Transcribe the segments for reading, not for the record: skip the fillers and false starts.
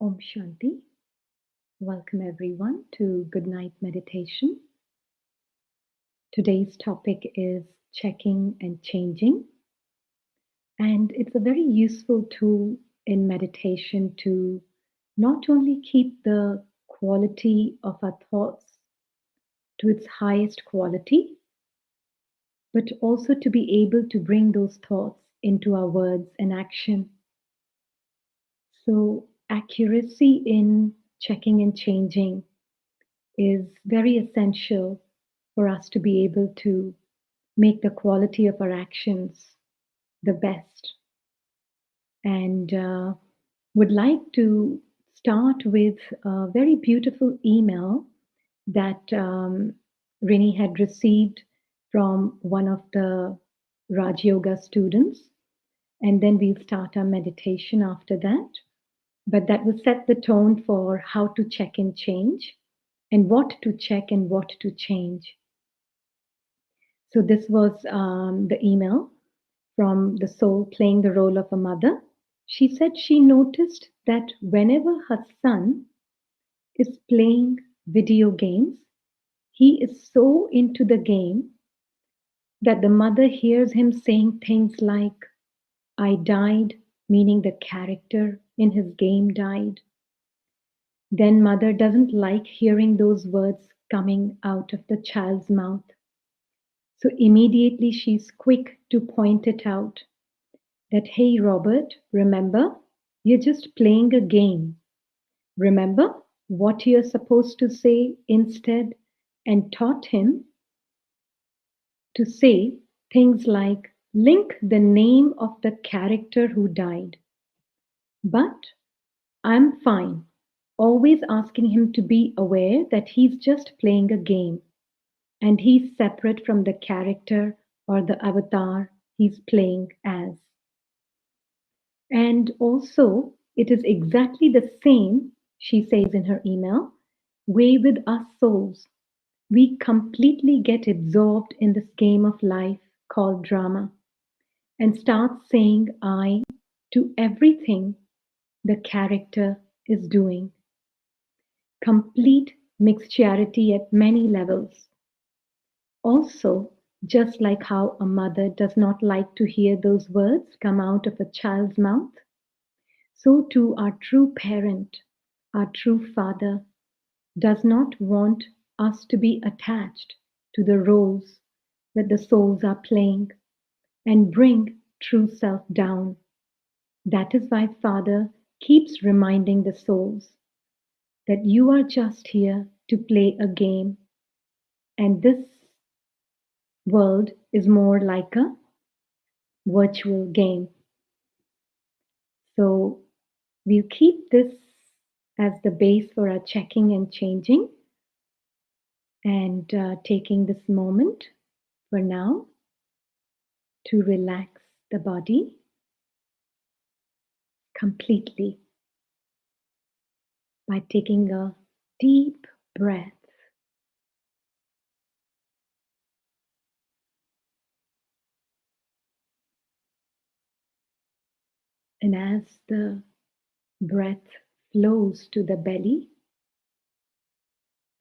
Om Shanti. Welcome everyone to Good Night Meditation. Today's topic is checking and changing. And it's a very useful tool in meditation to not only keep the quality of our thoughts to its highest quality, but also to be able to bring those thoughts into our words and action. So, accuracy in checking and changing is very essential for us to be able to make the quality of our actions the best. And would like to start with a very beautiful email that Rini had received from one of the Raj Yoga students. And then we'll start our meditation after that. But that will set the tone for how to check and change and what to check and what to change. So this was the email from the soul playing the role of a mother. She said she noticed that whenever her son is playing video games, he is so into the game that the mother hears him saying things like, I died, meaning the character in his game died. Then mother doesn't like hearing those words coming out of the child's mouth. So immediately she's quick to point it out that, hey, Robert, remember, you're just playing a game. Remember what you're supposed to say instead, and taught him to say things like, link the name of the character who died. But I'm fine, always asking him to be aware that he's just playing a game and he's separate from the character or the avatar he's playing as. And also, it is exactly the same, she says in her email, way with us souls. We completely get absorbed in this game of life called drama and start saying I to everything the character is doing. Complete mixturity at many levels. Also, just like how a mother does not like to hear those words come out of a child's mouth, so too our true parent, our true father, does not want us to be attached to the roles that the souls are playing and bring true self down. That is why Father keeps reminding the souls that you are just here to play a game, and this world is more like a virtual game. So we'll keep this as the base for our checking and changing and taking this moment for now to relax the body completely by taking a deep breath. And as the breath flows to the belly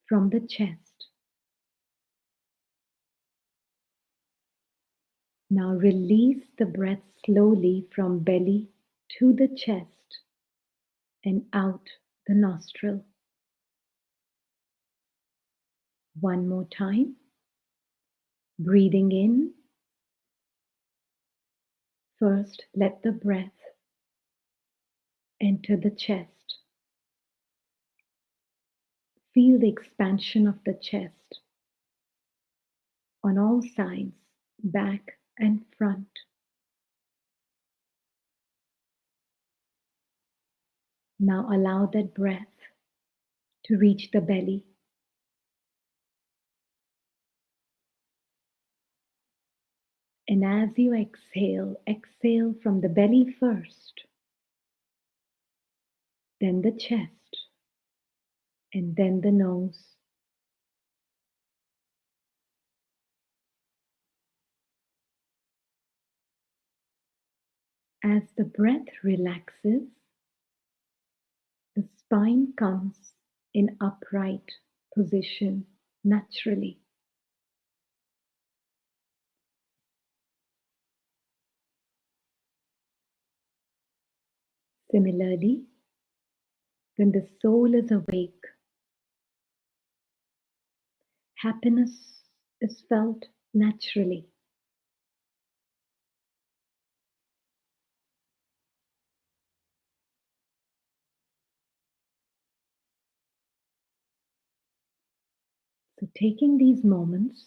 from the chest, now release the breath slowly from belly to the chest and out the nostril. One more time. Breathing in. First, let the breath enter the chest. Feel the expansion of the chest on all sides, back and front. Now allow that breath to reach the belly. And as you exhale, exhale from the belly first, then the chest, and then the nose. As the breath relaxes, The spine comes in upright position naturally. Similarly, when the soul is awake, happiness is felt naturally. So, taking these moments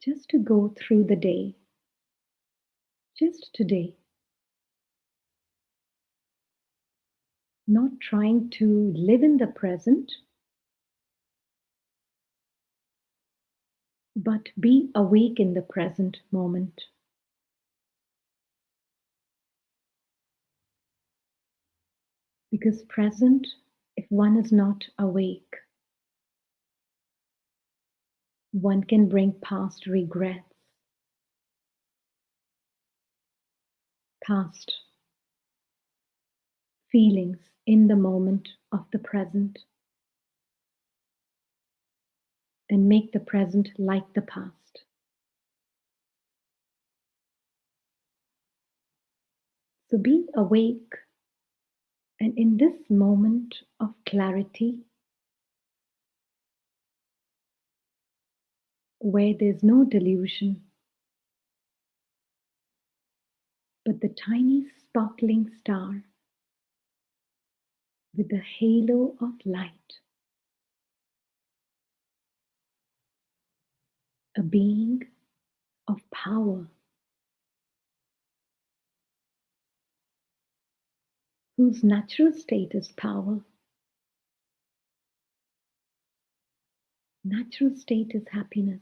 just to go through the day, just today, not trying to live in the present, but be awake in the present moment. Because present, if one is not awake, one can bring past regrets, past feelings in the moment of the present, and make the present like the past. So be awake, and in this moment of clarity, where there's no delusion, but the tiny sparkling star with the halo of light, a being of power, whose natural state is power. Natural state is happiness.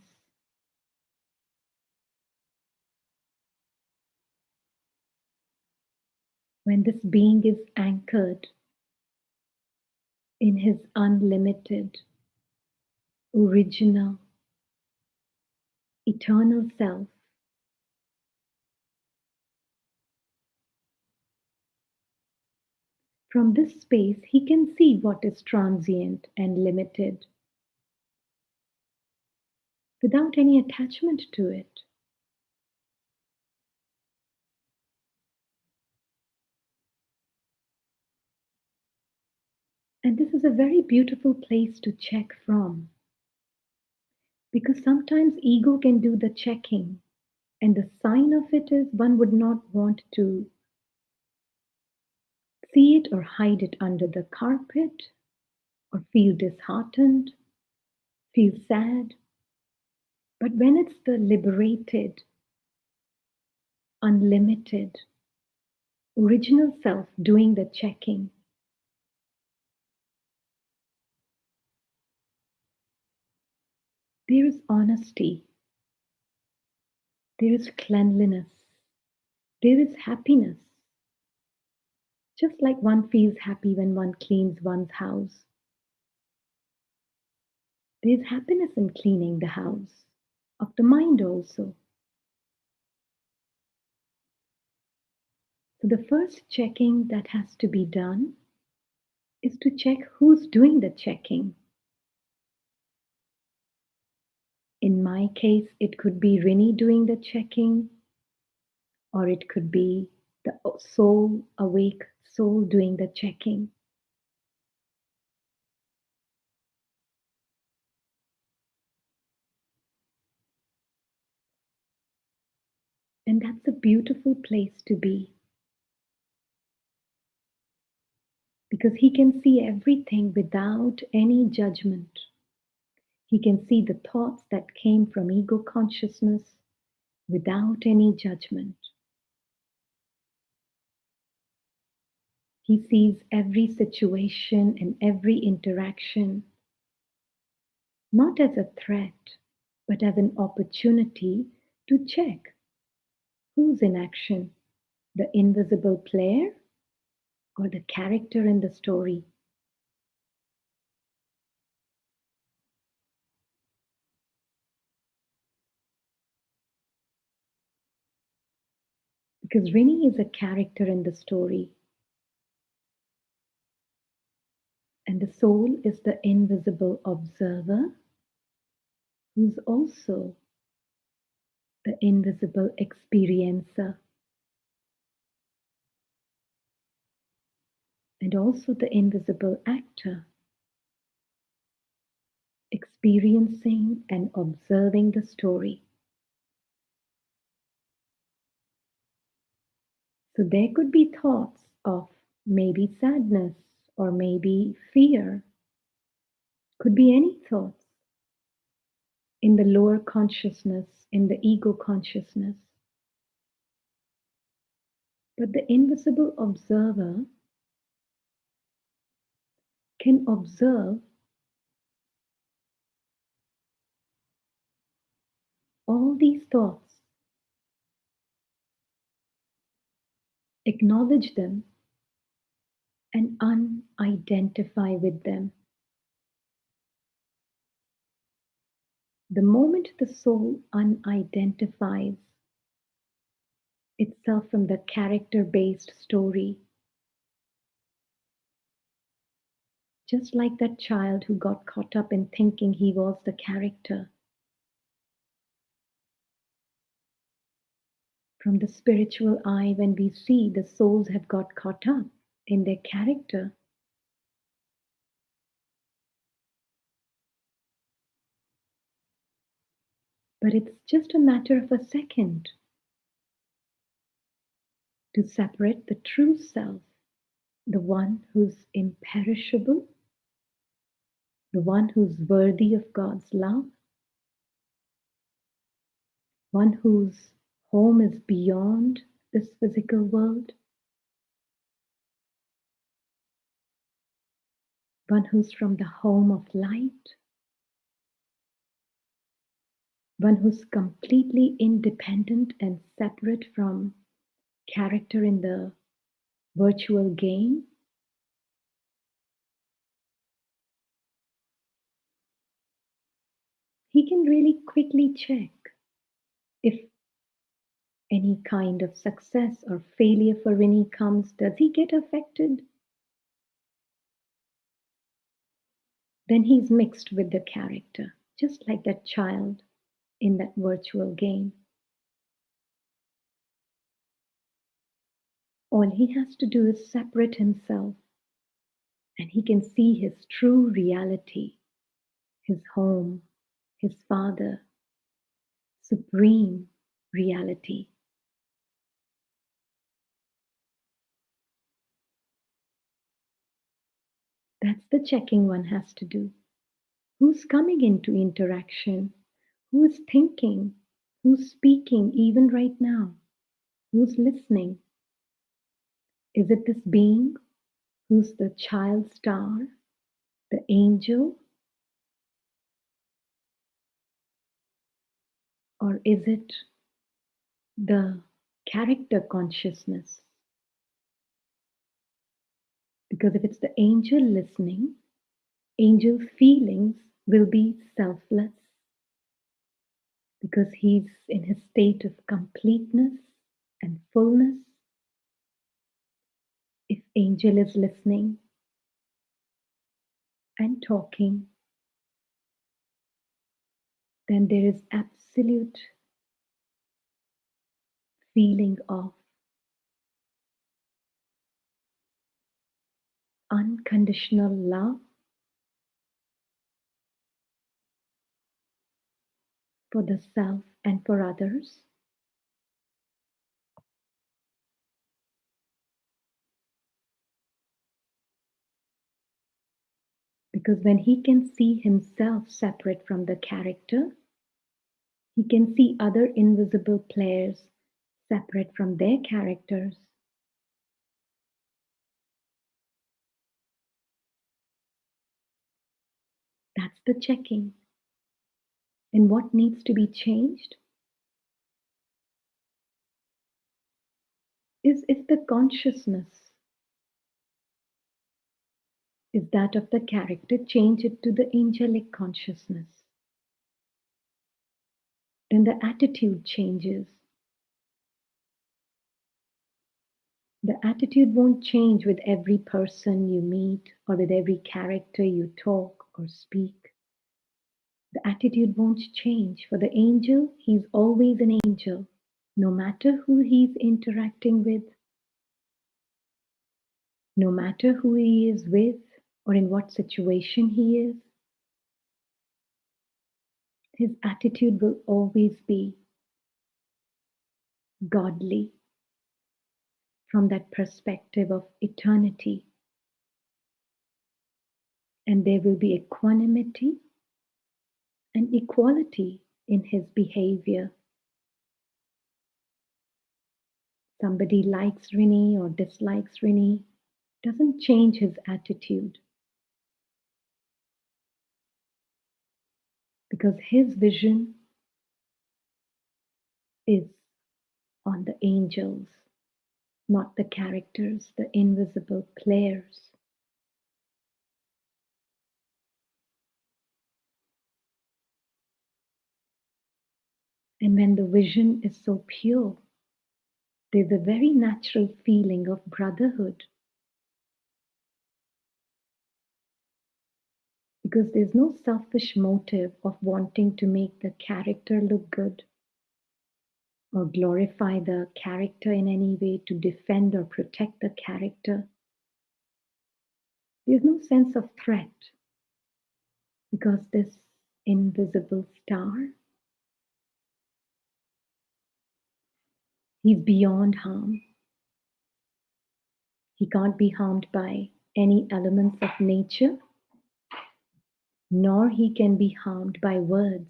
When this being is anchored in his unlimited, original, eternal self, from this space he can see what is transient and limited without any attachment to it. And this is a very beautiful place to check from, because sometimes ego can do the checking, and the sign of it is one would not want to see it or hide it under the carpet or feel disheartened, feel sad. But when it's the liberated, unlimited, original self doing the checking, there is honesty, there is cleanliness, there is happiness. Just like one feels happy when one cleans one's house, there's happiness in cleaning the house of the mind also. So the first checking that has to be done is to check who's doing the checking. In my case, it could be Rini doing the checking, or it could be the soul, awake soul doing the checking. And that's a beautiful place to be, because he can see everything without any judgment. He can see the thoughts that came from ego consciousness without any judgment. He sees every situation and every interaction not as a threat, but as an opportunity to check who's in action, the invisible player or the character in the story. Because Rini is a character in the story. And the soul is the invisible observer who's also the invisible experiencer and also the invisible actor, experiencing and observing the story. So there could be thoughts of maybe sadness or maybe fear, could be any thoughts in the lower consciousness, in the ego consciousness. But the invisible observer can observe all these thoughts, acknowledge them, and unidentify with them. The moment the soul unidentifies itself from the character based story, just like that child who got caught up in thinking he was the character, from the spiritual eye, when we see the souls have got caught up in their character, but it's just a matter of a second to separate the true self, the one who's imperishable, the one who's worthy of God's love, one whose home is beyond this physical world, one who's from the home of light, one who's completely independent and separate from character in the virtual game. He can really quickly check if any kind of success or failure for Winnie comes, does he get affected? Then he's mixed with the character, just like that child in that virtual game. All he has to do is separate himself, and he can see his true reality, his home, his father, supreme reality. That's the checking one has to do. Who's coming into interaction? Who is thinking? Who's speaking even right now? Who's listening? Is it this being who's the child star, the angel? Or is it the character consciousness? Because if it's the angel listening, angel feelings will be selfless because he's in his state of completeness and fullness. If angel is listening and talking, then there is absolute feeling of unconditional love for the self and for others. Because when he can see himself separate from the character, he can see other invisible players separate from their characters. That's the checking. And what needs to be changed is if the consciousness is that of the character, change it to the angelic consciousness. Then the attitude changes. The attitude won't change with every person you meet or with every character you talk or speak. The attitude won't change. For the angel, he's always an angel, no matter who he's interacting with, no matter who he is with, or in what situation he is. His attitude will always be godly from that perspective of eternity. And there will be equanimity and equality in his behavior. Somebody likes Rini or dislikes Rini doesn't change his attitude, because his vision is on the angels, not the characters, the invisible players. And when the vision is so pure, there's a very natural feeling of brotherhood, because there's no selfish motive of wanting to make the character look good or glorify the character in any way to defend or protect the character. There's no sense of threat, because this invisible star, he's beyond harm. He can't be harmed by any elements of nature, nor he can be harmed by words.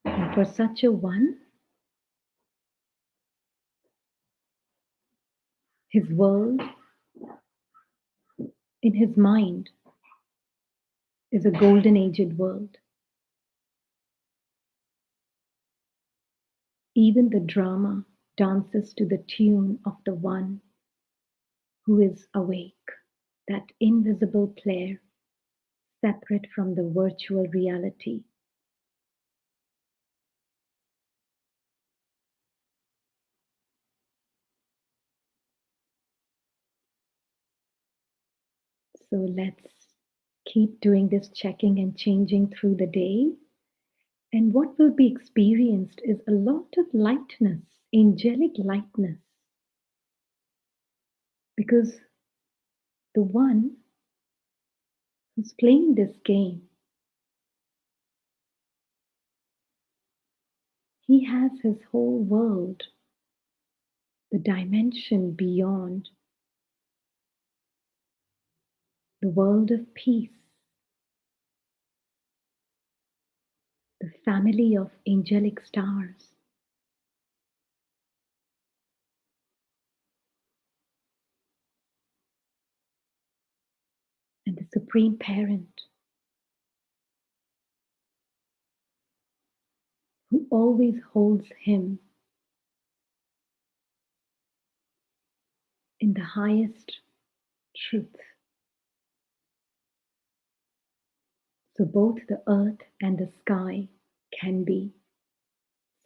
And for such a one, his world in his mind is a golden aged world. Even the drama dances to the tune of the one who is awake, that invisible player, separate from the virtual reality. So let's keep doing this checking and changing through the day. And what will be experienced is a lot of lightness, angelic lightness. Because the one who's playing this game, he has his whole world, the dimension beyond, the world of peace, the family of angelic stars. And the Supreme Parent, who always holds him in the highest truth. So both the earth and the sky can be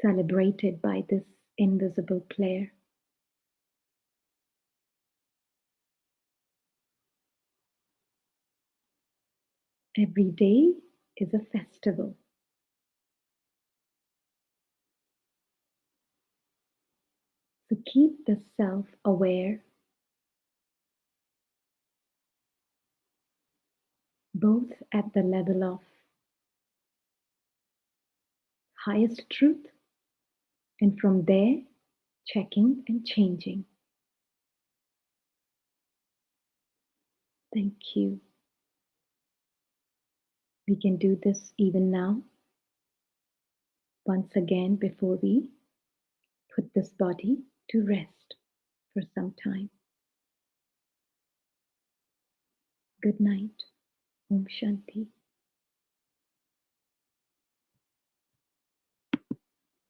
celebrated by this invisible player. Every day is a festival. So keep the self aware, both at the level of highest truth, and from there, checking and changing. Thank you. We can do this even now, once again, before we put this body to rest for some time. Good night. Om Shanti.